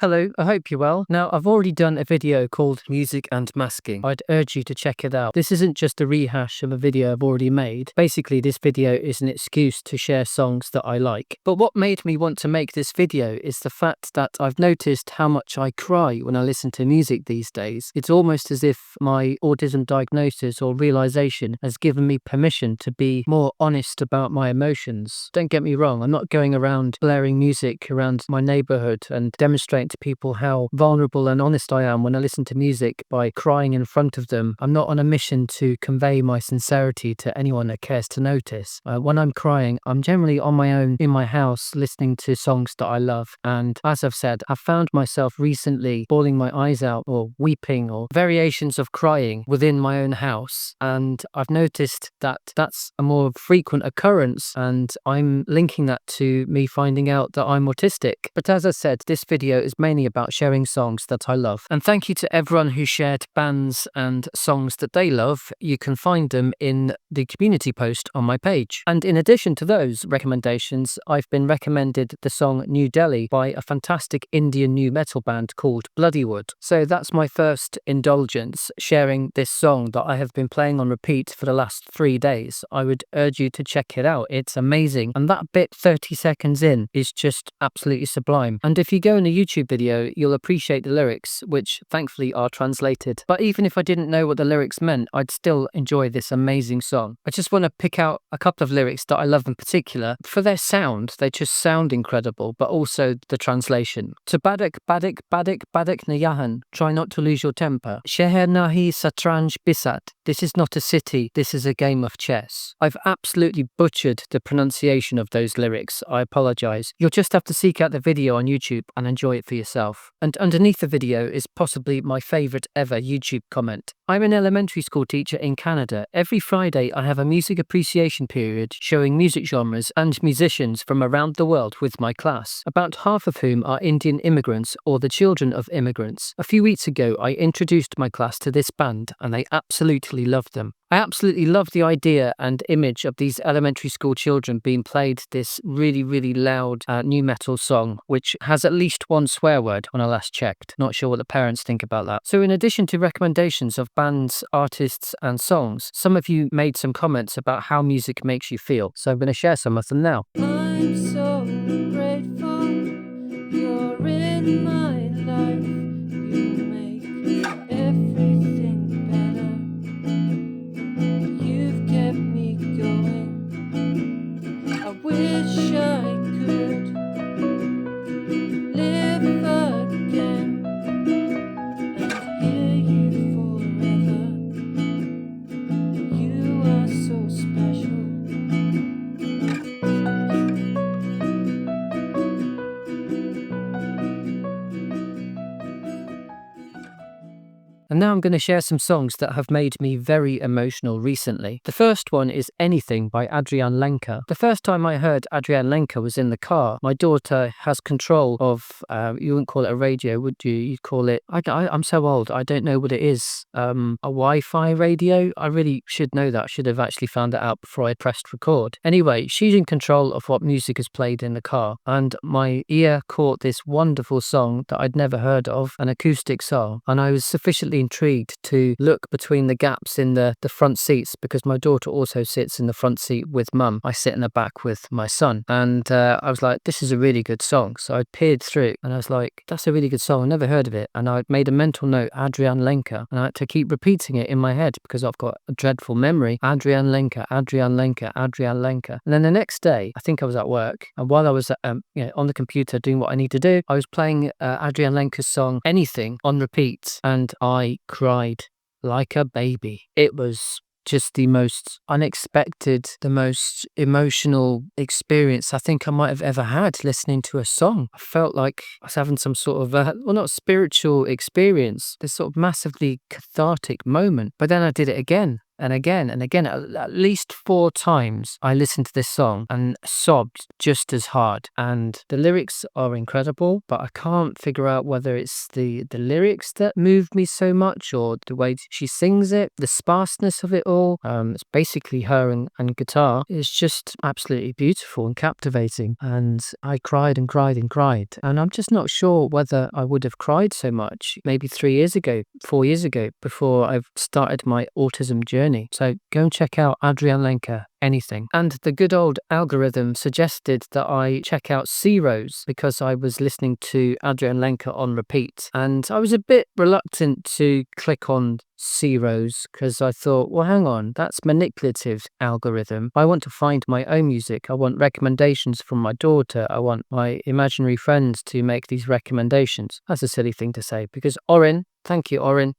Hello, I hope you're well. Now, I've already done a video called Music and Masking. I'd urge you to check it out. This isn't just a rehash of a video I've already made. Basically, this video is an excuse to share songs that I like. But what made me want to make this video is the fact that I've noticed how much I cry when I listen to music these days. It's almost as if my autism diagnosis or realization has given me permission to be more honest about my emotions. Don't get me wrong, I'm not going around blaring music around my neighborhood and demonstrating to people how vulnerable and honest I am when I listen to music by crying in front of them. I'm not on a mission to convey my sincerity to anyone that cares to notice. When I'm crying, I'm generally on my own in my house listening to songs that I love. And as I've said, I've found myself recently bawling my eyes out or weeping or variations of crying within my own house. And I've noticed that that's a more frequent occurrence, and I'm linking that to me finding out that I'm autistic. But as I said, this video is mainly about sharing songs that I love. And thank you to everyone who shared bands and songs that they love. You can find them in the community post on my page. And in addition to those recommendations, I've been recommended the song New Delhi by a fantastic Indian nu metal band called Bloodywood. So that's my first indulgence, sharing this song that I have been playing on repeat for the last 3 days. I would urge you to check it out. It's amazing. And that bit 30 seconds in is just absolutely sublime. And if you go in a YouTube video, you'll appreciate the lyrics, which thankfully are translated. But even if I didn't know what the lyrics meant, I'd still enjoy this amazing song. I just want to pick out a couple of lyrics that I love in particular. For their sound, they just sound incredible, but also the translation. To Badak, Badak, Badak, Badak Nayahan, try not to lose your temper. Sheher Nahi Satranj Bisat. This is not a city, this is a game of chess. I've absolutely butchered the pronunciation of those lyrics. I apologize. You'll just have to seek out the video on YouTube and enjoy it for yourself. And underneath the video is possibly my favorite ever YouTube comment. I'm an elementary school teacher in Canada. Every Friday I have a music appreciation period showing music genres and musicians from around the world with my class, about half of whom are Indian immigrants or the children of immigrants. A few weeks ago I introduced my class to this band and they absolutely loved them. I absolutely love the idea and image of these elementary school children being played this really, really loud nu metal song, which has at least one swear word when I last checked. Not sure what the parents think about that. So in addition to recommendations of bands, artists and songs, some of you made some comments about how music makes you feel. So I'm going to share some of them now. I'm so grateful you're in my life. You make everything better. You've kept me going. I wish I could live again and hear you forever. You are so special. And now I'm going to share some songs that have made me very emotional recently. The first one is Anything by Adrian Lenker. The first time I heard Adrian Lenker was in the car. My daughter has control of, you wouldn't call it a radio, would you? You'd call it, I'm so old, I don't know what it is. A Wi-Fi radio? I really should know that. I should have actually found that out before I pressed record. Anyway, she's in control of what music is played in the car. And my ear caught this wonderful song that I'd never heard of, an acoustic song. And I was sufficiently intrigued to look between the gaps in the front seats, because my daughter also sits in the front seat with mum. I sit in the back with my son, and I was like, this is a really good song. So I peered through and I was like, that's a really good song, I never heard of it. And I made a mental note, Adrian Lenker, and I had to keep repeating it in my head because I've got a dreadful memory. Adrian Lenker, Adrian Lenker, Adrian Lenker. And then the next day, I think I was at work, and while I was on the computer doing what I need to do, I was playing Adrian Lenker's song Anything on repeat, and I cried like a baby. It was just the most unexpected, the most emotional experience I think I might have ever had listening to a song. I felt like I was having some sort of, not spiritual experience, this sort of massively cathartic moment. But then I did it again. and again and again. At least 4 times I listened to this song and sobbed just as hard. And the lyrics are incredible, but I can't figure out whether it's the lyrics that moved me so much or the way she sings it, the sparseness of it all. It's basically her and guitar. It's just absolutely beautiful and captivating. And I cried and cried and cried. And I'm just not sure whether I would have cried so much maybe 3 years ago, 4 years ago, before I've started my autism journey. So go and check out Adrian Lenker. Anything. And the good old algorithm suggested that I check out C Rose because I was listening to Adrian Lenker on repeat. And I was a bit reluctant to click on C Rose because I thought, well, hang on, that's manipulative algorithm. I want to find my own music. I want recommendations from my daughter. I want my imaginary friends to make these recommendations. That's a silly thing to say because Orin, thank you, Orin,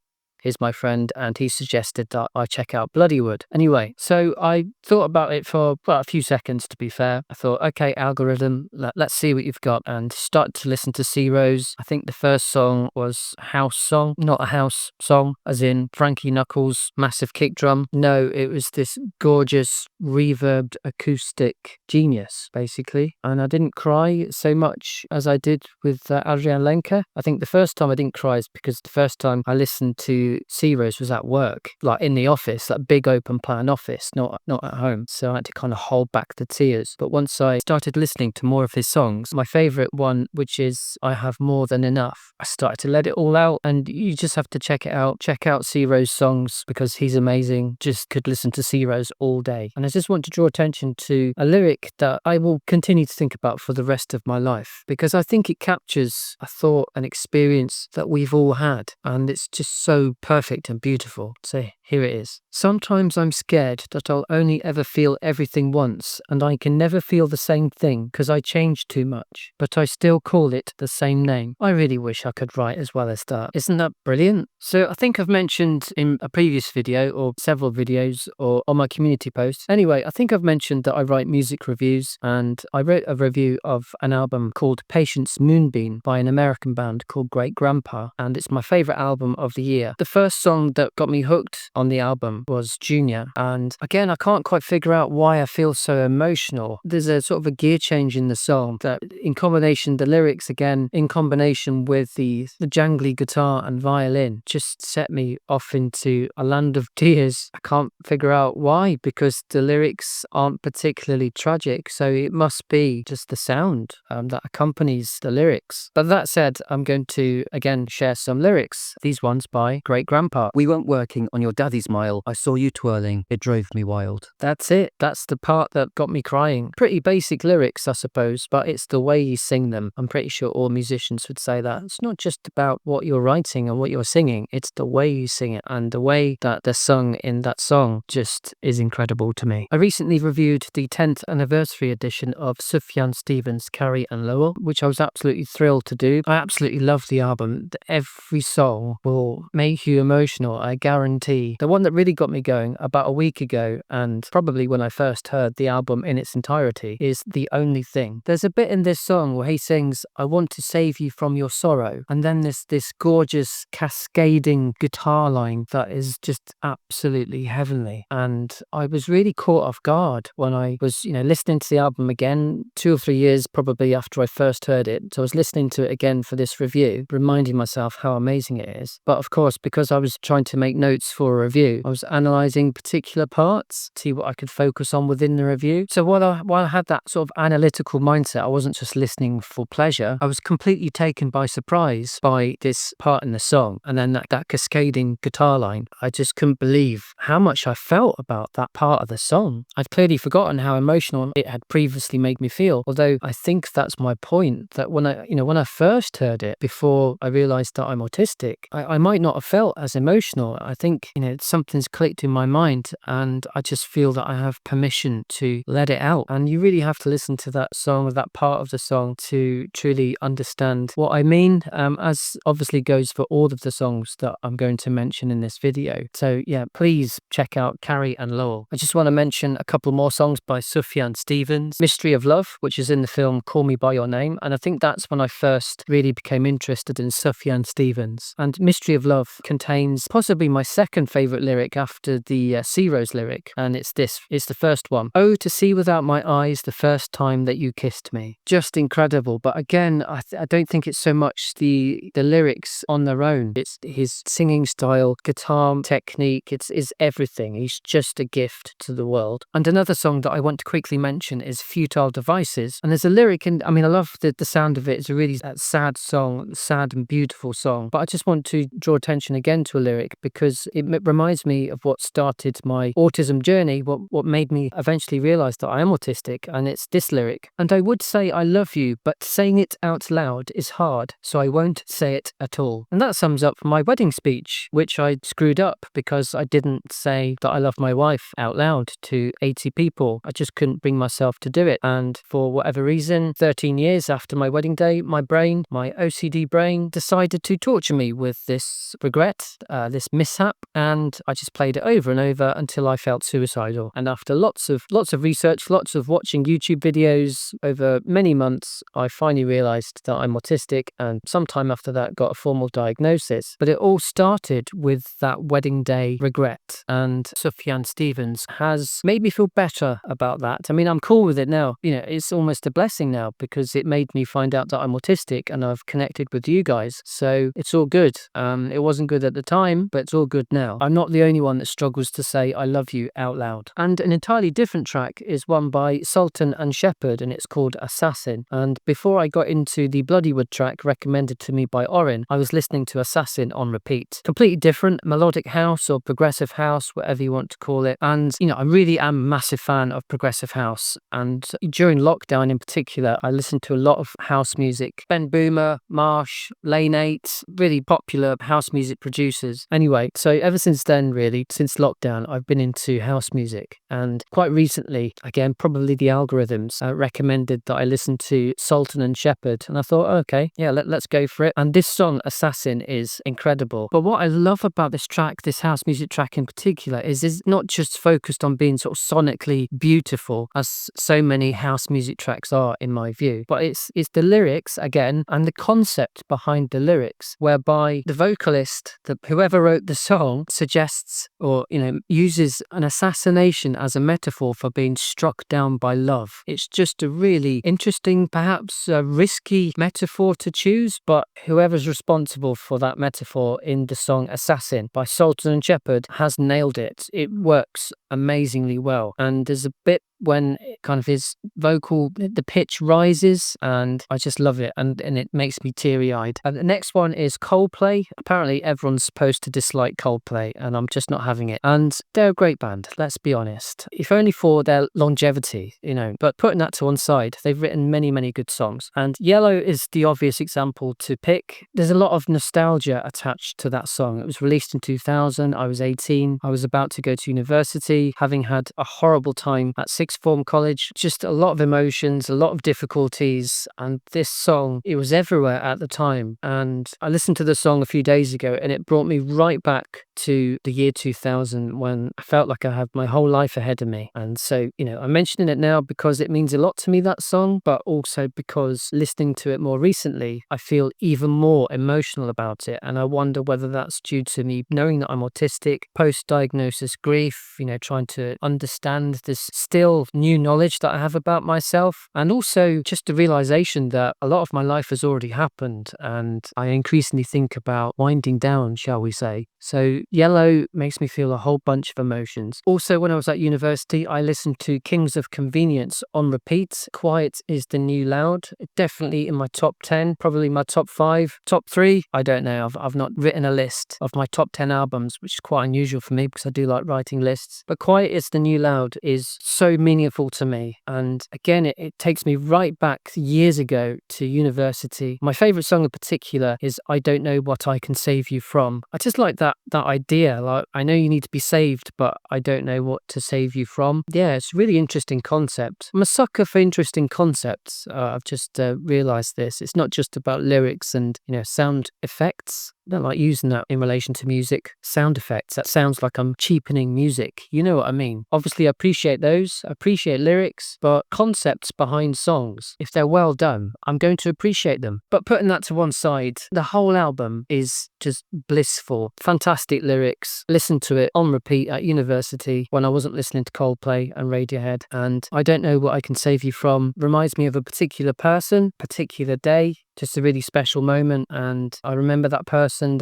is my friend, and he suggested that I check out Bloodywood. Anyway, so I thought about it for a few seconds, to be fair. I thought, okay, algorithm, let's see what you've got, and started to listen to C Rose. I think the first song was House Song, not a house song, as in Frankie Knuckles' massive kick drum. No, it was this gorgeous, reverbed, acoustic genius, basically. And I didn't cry so much as I did with Adrian Lenker. I think the first time I didn't cry is because the first time I listened to C Rose was at work, like in the office, that big open plan office, not at home. So I had to kind of hold back the tears. But once I started listening to more of his songs, my favorite one, which is I Have More Than Enough, I started to let it all out. And you just have to check it out. Check out C Rose songs because he's amazing. Just could listen to C Rose all day. And I just want to draw attention to a lyric that I will continue to think about for the rest of my life because I think it captures a thought, an experience that we've all had. And it's just so perfect and beautiful. So here it is. Sometimes I'm scared that I'll only ever feel everything once and I can never feel the same thing because I changed too much, but I still call it the same name. I really wish I could write as well as that. Isn't that brilliant? So I think I've mentioned in a previous video or several videos or on my community posts. Anyway, I think I've mentioned that I write music reviews and I wrote a review of an album called Patience Moonbeam by an American band called Great Grandpa, and it's my favorite album of the year. The first song that got me hooked on the album was Junior, and again I can't quite figure out why I feel so emotional. There's a sort of a gear change in the song that in combination, the lyrics again in combination with the jangly guitar and violin just set me off into a land of tears. I can't figure out why because the lyrics aren't particularly tragic, so it must be just the sound that accompanies the lyrics. But that said, I'm going to again share some lyrics, these ones by Great Grandpa. We weren't working on your daddy's mile. I saw you twirling. It drove me wild. That's it. That's the part that got me crying. Pretty basic lyrics, I suppose, but it's the way you sing them. I'm pretty sure all musicians would say that. It's not just about what you're writing and what you're singing. It's the way you sing it, and the way that they're sung in that song just is incredible to me. I recently reviewed the 10th anniversary edition of Sufjan Stevens' Carrie and Lowell, which I was absolutely thrilled to do. I absolutely love the album. Every song will make you emotional, I guarantee. The one that really got me going about a week ago, and probably when I first heard the album in its entirety, is The Only Thing. There's a bit in this song where he sings, I want to save you from your sorrow. And then there's this gorgeous cascading guitar line that is just absolutely heavenly. And I was really caught off guard when I was, listening to the album again 2 or 3 years probably after I first heard it. So I was listening to it again for this review, reminding myself how amazing it is. But of course, because I was trying to make notes for a review, I was analysing particular parts, see what I could focus on within the review. So while I had that sort of analytical mindset, I wasn't just listening for pleasure. I was completely taken by surprise by this part in the song. And then that cascading guitar line, I just couldn't believe how much I felt about that part of the song. I'd clearly forgotten how emotional it had previously made me feel. Although I think that's my point, that when I first heard it, before I realised that I'm autistic, I might not have felt as emotional. I think, something's clicked in my mind and I just feel that I have permission to let it out. And you really have to listen to that song or that part of the song to truly understand what I mean, as obviously goes for all of the songs that I'm going to mention in this video. So yeah, please check out Carrie and Lowell. I just want to mention a couple more songs by Sufjan Stevens. Mystery of Love, which is in the film Call Me By Your Name. And I think that's when I first really became interested in Sufjan Stevens. And Mystery of Love contains possibly my second favourite favorite lyric after the Sea Rose lyric, and it's this. It's the first one. Oh, to see without my eyes the first time that you kissed me. Just incredible. But again, I don't think it's so much the lyrics on their own. It's his singing style, guitar technique. It's everything. He's just a gift to the world. And another song that I want to quickly mention is Futile Devices. And there's a lyric, and I mean, I love the sound of it. It's a really sad song, sad and beautiful song. But I just want to draw attention again to a lyric because it reminds me of what started my autism journey, what made me eventually realize that I am autistic, and it's this lyric. And I would say I love you, but saying it out loud is hard, so I won't say it at all. And that sums up my wedding speech, which I screwed up because I didn't say that I love my wife out loud to 80 people. I just couldn't bring myself to do it. And for whatever reason, 13 years after my wedding day, my OCD brain, decided to torture me with this regret, this mishap, and I just played it over and over until I felt suicidal. And after lots of research, lots of watching YouTube videos over many months, I finally realized that I'm autistic, and sometime after that got a formal diagnosis. But it all started with that wedding day regret, and Sufjan Stevens has made me feel better about that. I mean, I'm cool with it now. You know, it's almost a blessing now because it made me find out that I'm autistic, and I've connected with you guys. So it's all good. It wasn't good at the time, but it's all good now. I'm not the only one that struggles to say I love you out loud. And an entirely different track is one by Sultan and Shepherd, and it's called Assassin. And before I got into the Bloodywood track recommended to me by Orin, I was listening to Assassin on repeat. Completely different, melodic house or progressive house, whatever you want to call it. And, you know, I really am a massive fan of progressive house. And during lockdown in particular, I listened to a lot of house music. Ben Boomer, Marsh, Lane 8, really popular house music producers. Anyway, so ever since then, really, since lockdown, I've been into house music. And quite recently, again, probably the algorithms recommended that I listen to Sultan and Shepherd. And I thought, okay, yeah, let's go for it. And this song, Assassin, is incredible. But what I love about this track, this house music track in particular, is not just focused on being sort of sonically beautiful, as so many house music tracks are, in my view. But it's the lyrics, again, and the concept behind the lyrics, whereby the vocalist, whoever wrote the song, suggests or, you know, uses an assassination as a metaphor for being struck down by love. It's just a really interesting, perhaps a risky metaphor to choose, but whoever's responsible for that metaphor in the song Assassin by Sultan and Shepherd has nailed it. It works amazingly well. And there's a bit when kind of his vocal, the pitch rises, and I just love it, and it makes me teary-eyed. And the next one is Coldplay. Apparently everyone's supposed to dislike Coldplay, and I'm just not having it. And they're a great band, let's be honest. If only for their longevity, you know. But putting that to one side, they've written many, many good songs. And Yellow is the obvious example to pick. There's a lot of nostalgia attached to that song. It was released in 2000. I was 18. I was about to go to university, having had a horrible time at sixth form college. Just a lot of emotions, a lot of difficulties, and this song, it was everywhere at the time. And I listened to the song a few days ago, and it brought me right back to the year 2000 when I felt like I had my whole life ahead of me. And so, you know, I'm mentioning it now because it means a lot to me, that song, but also because listening to it more recently, I feel even more emotional about it. And I wonder whether that's due to me knowing that I'm autistic, post-diagnosis grief, you know, trying to understand this still new knowledge that I have about myself, and also just the realization that a lot of my life has already happened, and I increasingly think about winding down, shall we say. So Yellow makes me feel a whole bunch of emotions. Also, when I was at university, I listened to Kings of Convenience on repeat. Quiet is the New Loud. Definitely in my top 10, probably my top 5, top 3. I don't know. I've not written a list of my top 10 albums, which is quite unusual for me because I do like writing lists. But Quiet is the New Loud is so meaningful to me. And again, it takes me right back years ago to university. My favorite song in particular is I Don't Know What I Can Save You From. I just like that idea. Like, I know you need to be saved, but I don't know what to save you from. Yeah, it's a really interesting concept. I'm a sucker for interesting concepts. I've just realized this. It's not just about lyrics and, you know, sound effects. don't like using that in relation to music. Sound effects, that sounds like I'm cheapening music. You know what I mean? Obviously, I appreciate those, I appreciate lyrics, but concepts behind songs, if they're well done, I'm going to appreciate them. But putting that to one side, the whole album is just blissful. Fantastic lyrics. Listened to it on repeat at university when I wasn't listening to Coldplay and Radiohead. And I Don't Know What I Can Save You From reminds me of a particular person, particular day, just a really special moment. And I remember that person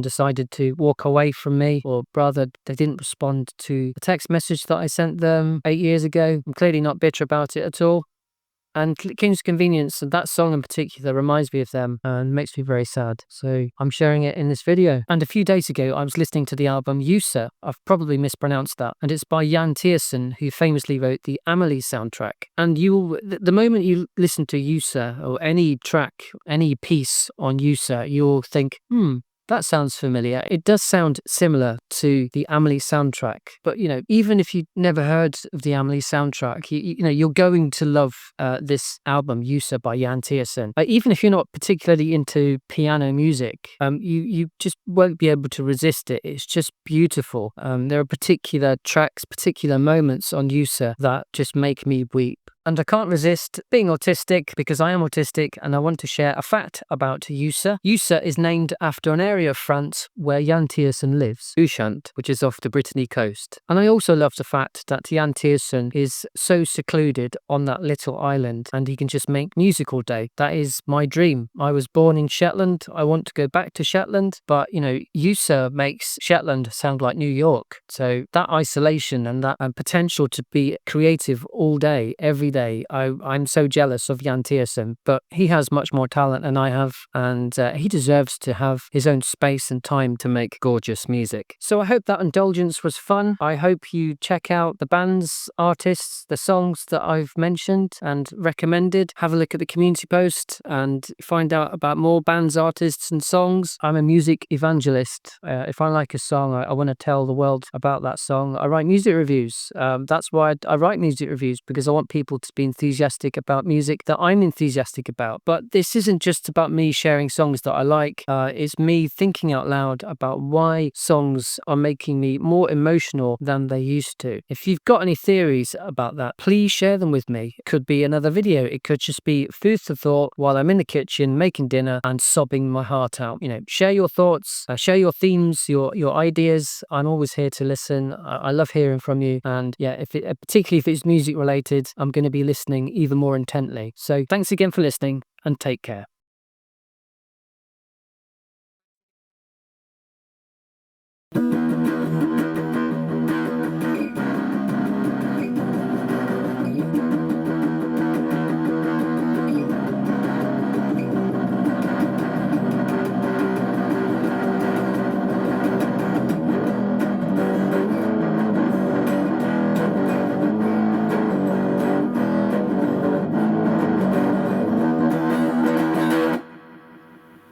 decided to walk away from me, or rather they didn't respond to the text message that I sent them 8 years ago. I'm clearly not bitter about it at all. And King's Convenience, and that song in particular, reminds me of them and makes me very sad. So I'm sharing it in this video. And a few days ago, I was listening to the album User. I've probably mispronounced that. And it's by Jan Tiersen, who famously wrote the Amelie soundtrack. And the moment you listen to User, or any track, any piece on User, you'll think, that sounds familiar. It does sound similar to the Amelie soundtrack. But, even if you've never heard of the Amelie soundtrack, you're going to love this album, User by Jan Tiersen. Even if you're not particularly into piano music, you just won't be able to resist it. It's just beautiful. There are particular tracks, particular moments on User that just make me weep. And I can't resist being autistic, because I am autistic, and I want to share a fact about User. User is named after an area of France where Jan Tiersen lives, Ushant, which is off the Brittany coast. And I also love the fact that Jan Tiersen is so secluded on that little island, and he can just make music all day. That is my dream. I was born in Shetland. I want to go back to Shetland, but User makes Shetland sound like New York. So that isolation and that potential to be creative all day, every day. I'm so jealous of Jan Tiersen, but he has much more talent than I have, and he deserves to have his own space and time to make gorgeous music. So I hope that indulgence was fun. I hope you check out the bands, artists, the songs that I've mentioned and recommended. Have a look at the community post and find out about more bands, artists and songs. I'm a music evangelist. If I like a song, I want to tell the world about that song. I write music reviews. That's why I write music reviews, because I want people to be enthusiastic about music that I'm enthusiastic about. But this isn't just about me sharing songs that I like. It's me thinking out loud about why songs are making me more emotional than they used to. If you've got any theories about that, please share them with me. It could be another video. It could just be food for thought while I'm in the kitchen making dinner and sobbing my heart out. Share your thoughts, share your themes, your ideas. I'm always here to listen. I love hearing from you. And yeah, particularly if it's music related, I'm going to be listening even more intently. So thanks again for listening, and take care.